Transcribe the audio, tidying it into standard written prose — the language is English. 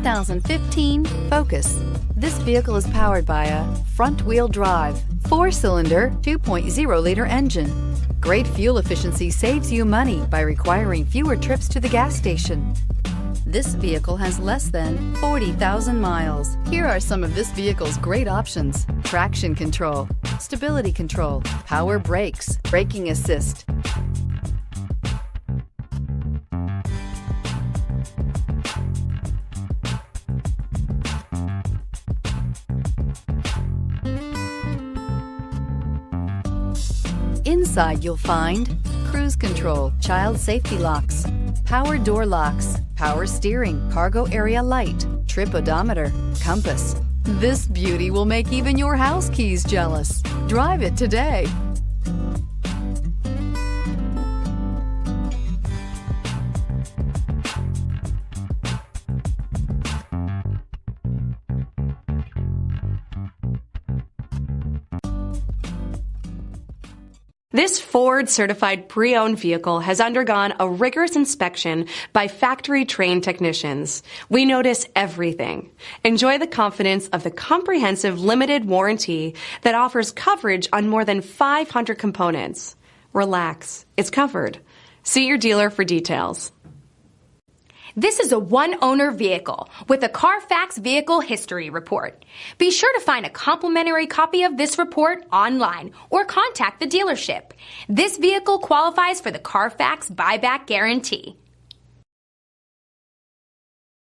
2015 Focus. This vehicle is powered by a front-wheel drive, 4-cylinder, 2.0-liter engine. Great fuel efficiency saves you money by requiring fewer trips to the gas station. This vehicle has less than 40,000 miles. Here are some of this vehicle's great options: traction control, stability control, power brakes, braking assist. Inside you'll find cruise control, child safety locks, power door locks, power steering, cargo area light, trip odometer, compass. This beauty will make even your house keys jealous. Drive it today. This Ford-certified pre-owned vehicle has undergone a rigorous inspection by factory-trained technicians. We notice everything. Enjoy the confidence of the comprehensive limited warranty that offers coverage on more than 500 components. Relax, it's covered. See your dealer for details. This is a one-owner vehicle with a CARFAX Vehicle History Report. Be sure to find a complimentary copy of this report online or contact the dealership. This vehicle qualifies for the CARFAX Buyback Guarantee.